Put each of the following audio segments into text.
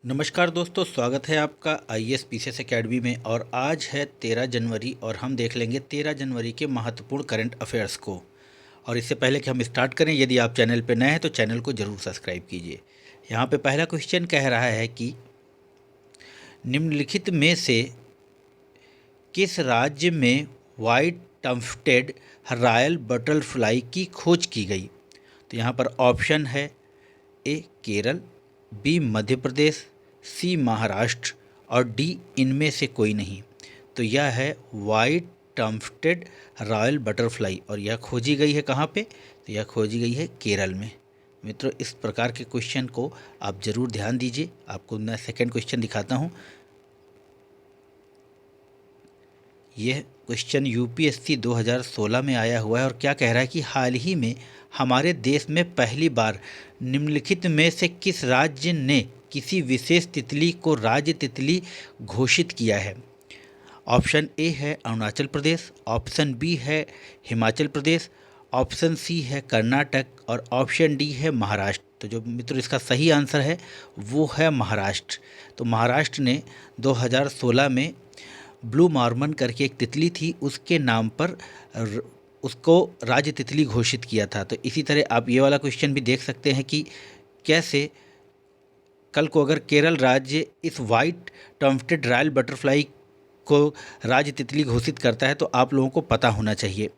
नमस्कार दोस्तों, स्वागत है आपका आईएएस पीसीएस एकेडमी में। और आज है 13 जनवरी और हम देख लेंगे 13 जनवरी के महत्वपूर्ण करंट अफेयर्स को। और इससे पहले कि हम स्टार्ट करें, यदि आप चैनल पर नए हैं तो चैनल को ज़रूर सब्सक्राइब कीजिए। यहाँ पे पहला क्वेश्चन कह रहा है कि निम्नलिखित में से किस राज्य में वाइट टम्फ्टेड रॉयल बटरफ्लाई की खोज की गई। तो यहाँ पर ऑप्शन है ए केरल, बी मध्य प्रदेश, सी महाराष्ट्र और डी इनमें से कोई नहीं। तो यह है वाइट टम्फ्टेड रॉयल बटरफ्लाई और यह खोजी गई है कहाँ पे? तो यह खोजी गई है केरल में। मित्रों, इस प्रकार के क्वेश्चन को आप ज़रूर ध्यान दीजिए। आपको मैं सेकंड क्वेश्चन दिखाता हूँ। यह क्वेश्चन यूपीएससी 2016 में आया हुआ है और क्या कह रहा है कि हाल ही में हमारे देश में पहली बार निम्नलिखित में से किस राज्य ने किसी विशेष तितली को राज्य तितली घोषित किया है। ऑप्शन ए है अरुणाचल प्रदेश, ऑप्शन बी है हिमाचल प्रदेश, ऑप्शन सी है कर्नाटक और ऑप्शन डी है महाराष्ट्र। तो जो मित्रों इसका सही आंसर है वो है महाराष्ट्र। तो महाराष्ट्र ने 2016 में ब्लू मार्मन करके एक तितली थी, उसके नाम पर उसको राज्य तितली घोषित किया था। तो इसी तरह आप ये वाला क्वेश्चन भी देख सकते हैं कि कैसे कल को अगर केरल राज्य इस वाइट टम्फ्टेड रॉयल बटरफ्लाई को राज्य तितली घोषित करता है तो आप लोगों को पता होना चाहिए।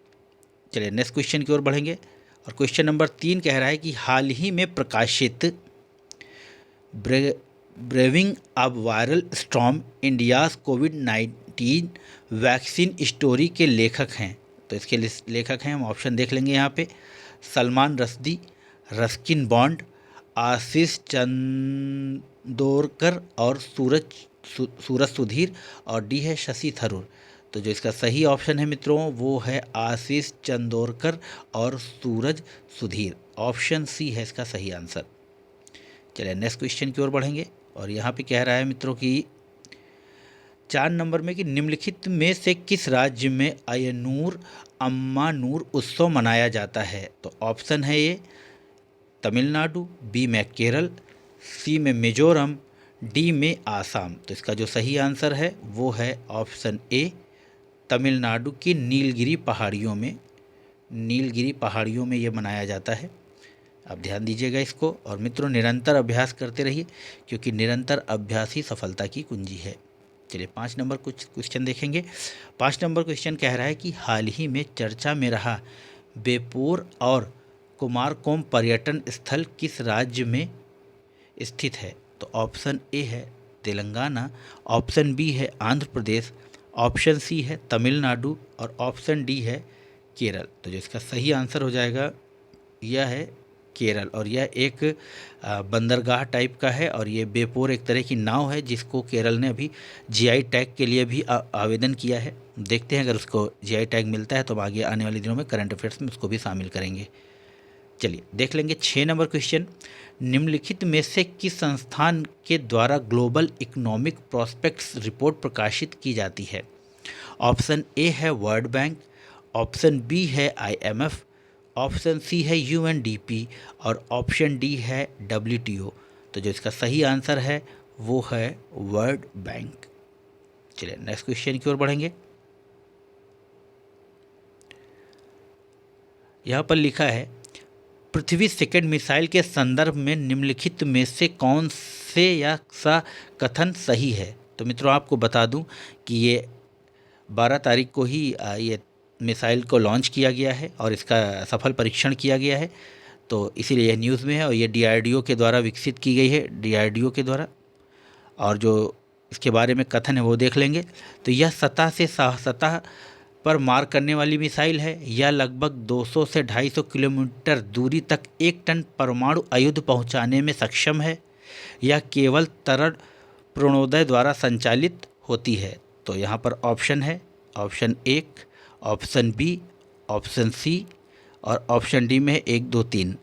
चलिए नेक्स्ट क्वेश्चन की ओर बढ़ेंगे और क्वेश्चन नंबर 3 कह रहा है कि हाल ही में प्रकाशित braving a viral storm India's covid vaccine story के लेखक हैं। तो इसके लेखक हैं, हम ऑप्शन देख लेंगे यहाँ पे। सलमान रश्दी, रस्किन बॉन्ड, आशीष चंदोरकर और सूरज सुधीर और डी है शशि थरूर। तो जो इसका सही ऑप्शन है मित्रों वो है आशीष चंदोरकर और सूरज सुधीर। ऑप्शन सी है इसका सही आंसर। चलिए नेक्स्ट क्वेश्चन की ओर बढ़ेंगे और यहाँ पे कह रहा है मित्रों कि 4 नंबर में कि निम्नलिखित में से किस राज्य में अय्यनूर अम्मानूर उत्सव मनाया जाता है। तो ऑप्शन है ए तमिलनाडु, बी में केरल, सी में मिजोरम, डी में आसाम। तो इसका जो सही आंसर है वो है ऑप्शन ए तमिलनाडु की नीलगिरी पहाड़ियों में ये मनाया जाता है। आप ध्यान दीजिएगा इसको। और मित्रों निरंतर अभ्यास करते रहिए क्योंकि निरंतर अभ्यास ही सफलता की कुंजी है। चलिए 5 नंबर कुछ क्वेश्चन देखेंगे। 5 नंबर क्वेश्चन कह रहा है कि हाल ही में चर्चा में रहा बेपोर और कुमारकोम पर्यटन स्थल किस राज्य में स्थित है। तो ऑप्शन ए है तेलंगाना, ऑप्शन बी है आंध्र प्रदेश, ऑप्शन सी है तमिलनाडु और ऑप्शन डी है केरल। तो जो इसका सही आंसर हो जाएगा यह है केरल। और यह एक बंदरगाह टाइप का है और ये बेपोर एक तरह की नाव है जिसको केरल ने अभी जीआई टैग के लिए भी आवेदन किया है। देखते हैं अगर उसको जीआई टैग मिलता है तो अब आगे आने वाले दिनों में करंट अफेयर्स में उसको भी शामिल करेंगे। चलिए देख लेंगे 6 नंबर क्वेश्चन। निम्नलिखित में से किस संस्थान के द्वारा ग्लोबल इकोनॉमिक प्रॉस्पेक्ट्स रिपोर्ट प्रकाशित की जाती है। ऑप्शन ए है वर्ल्ड बैंक, ऑप्शन बी है आईएमएफ, ऑप्शन सी है यूएनडीपी और ऑप्शन डी है डब्ल्यूटीओ। तो जो इसका सही आंसर है वो है वर्ल्ड बैंक। चलिए नेक्स्ट क्वेश्चन की ओर बढ़ेंगे। यहाँ पर लिखा है पृथ्वी सेकंड मिसाइल के संदर्भ में निम्नलिखित में से कौन से या सा कथन सही है। तो मित्रों आपको बता दूं कि ये 12 तारीख को ही ये मिसाइल को लॉन्च किया गया है और इसका सफल परीक्षण किया गया है। तो इसीलिए यह न्यूज़ में है और ये डीआरडीओ के द्वारा विकसित की गई है, डीआरडीओ के द्वारा। और जो इसके बारे में कथन है वो देख लेंगे। तो यह सतह पर मार करने वाली मिसाइल है। यह लगभग 200 से 250 किलोमीटर दूरी तक 1 टन परमाणु आयुध पहुंचाने में सक्षम है। यह केवल तरल प्रणोदय द्वारा संचालित होती है। तो यहाँ पर ऑप्शन है option 1, option B, option C और ऑप्शन डी में 1 2 3।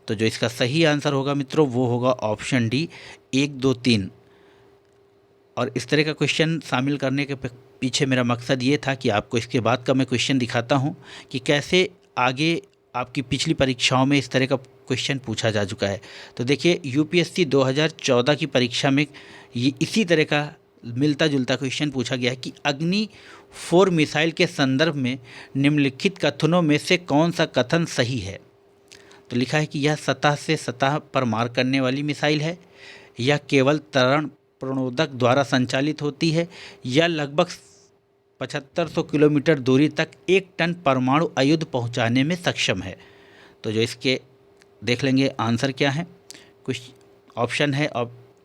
तो जो इसका सही आंसर होगा मित्रों वो होगा ऑप्शन डी 1 2 3। और इस तरह का क्वेश्चन शामिल करने के पीछे मेरा मकसद ये था कि आपको इसके बाद का मैं क्वेश्चन दिखाता हूँ कि कैसे आगे आपकी पिछली परीक्षाओं में इस तरह का क्वेश्चन पूछा जा चुका है। तो देखिए यूपीएससी 2014 की परीक्षा में ये इसी तरह का मिलता जुलता क्वेश्चन पूछा गया है कि अग्नि 4 मिसाइल के संदर्भ में निम्नलिखित कथनों में से कौन सा कथन सही है। तो लिखा है कि यह सतह से सतह पर मार करने वाली मिसाइल है, यह केवल त्वरण प्रणोदक द्वारा संचालित होती है, या लगभग 7500 किलोमीटर दूरी तक 1 टन परमाणु आयुध पहुंचाने में सक्षम है। तो जो इसके देख लेंगे आंसर क्या है। कुछ ऑप्शन है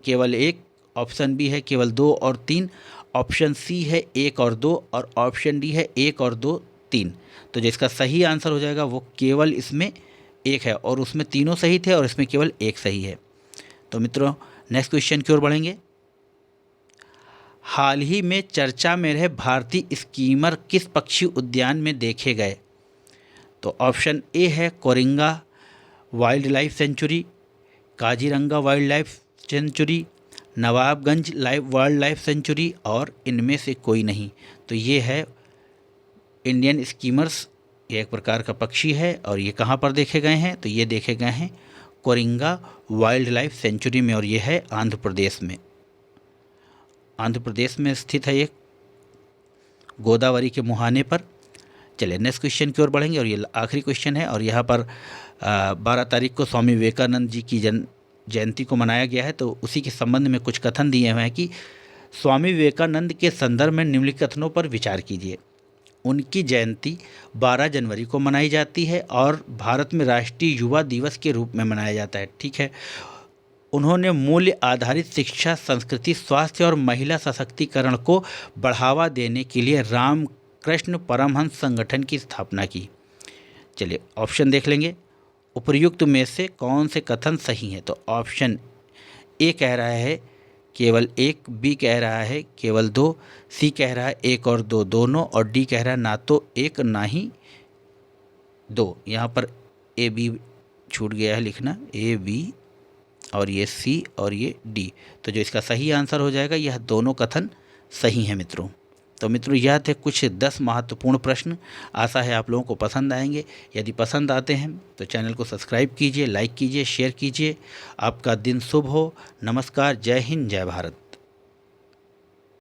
केवल 1, ऑप्शन बी है केवल 2 और 3, ऑप्शन सी है 1 और 2 और ऑप्शन डी है 1 और 2 3। तो जो इसका सही आंसर हो जाएगा वो केवल इसमें 1 है, और उसमें तीनों सही थे और इसमें केवल 1 सही है। तो मित्रों नेक्स्ट क्वेश्चन की ओर बढ़ेंगे। हाल ही में चर्चा में रहे भारतीय स्कीमर किस पक्षी उद्यान में देखे गए। तो ऑप्शन ए है Coringa wild life sanctuary, Kaziranga wild life sanctuary, Nawabganj wild life sanctuary, और इनमें से कोई नहीं। तो ये है इंडियन स्कीमर्स, ये एक प्रकार का पक्षी है और ये कहाँ पर देखे गए हैं। तो ये देखे गए हैं कोरिंगा वाइल्ड लाइफ सेंचुरी में, और ये है आंध्र प्रदेश में। आंध्र प्रदेश में स्थित है ये, गोदावरी के मुहाने पर। चलिए नेक्स्ट क्वेश्चन की ओर बढ़ेंगे, और ये आखिरी क्वेश्चन है। और यहाँ पर 12 तारीख को स्वामी विवेकानंद जी की जयंती को मनाया गया है। तो उसी के संबंध में कुछ कथन दिए हुए हैं कि स्वामी विवेकानंद के संदर्भ में निम्नलिखित कथनों पर विचार कीजिए। उनकी जयंती 12 जनवरी को मनाई जाती है और भारत में राष्ट्रीय युवा दिवस के रूप में मनाया जाता है। ठीक है। उन्होंने मूल्य आधारित शिक्षा, संस्कृति, स्वास्थ्य और महिला सशक्तिकरण को बढ़ावा देने के लिए रामकृष्ण परमहंस संगठन की स्थापना की। चलिए ऑप्शन देख लेंगे, उपर्युक्त में से कौन से कथन सही हैं। तो ऑप्शन ए कह रहा है केवल 1, बी कह रहा है केवल 2, सी कह रहा है 1 और 2 दोनों, और डी कह रहा है ना तो 1 ना ही 2। यहाँ पर ए बी छूट गया है लिखना, ए बी और ये सी और ये डी। तो जो इसका सही आंसर हो जाएगा, यह दोनों कथन सही हैं मित्रों। तो मित्रों यह थे कुछ 10 महत्वपूर्ण प्रश्न। आशा है आप लोगों को पसंद आएंगे। यदि पसंद आते हैं तो चैनल को सब्सक्राइब कीजिए, लाइक कीजिए, शेयर कीजिए। आपका दिन शुभ हो। नमस्कार, जय हिंद, जय भारत।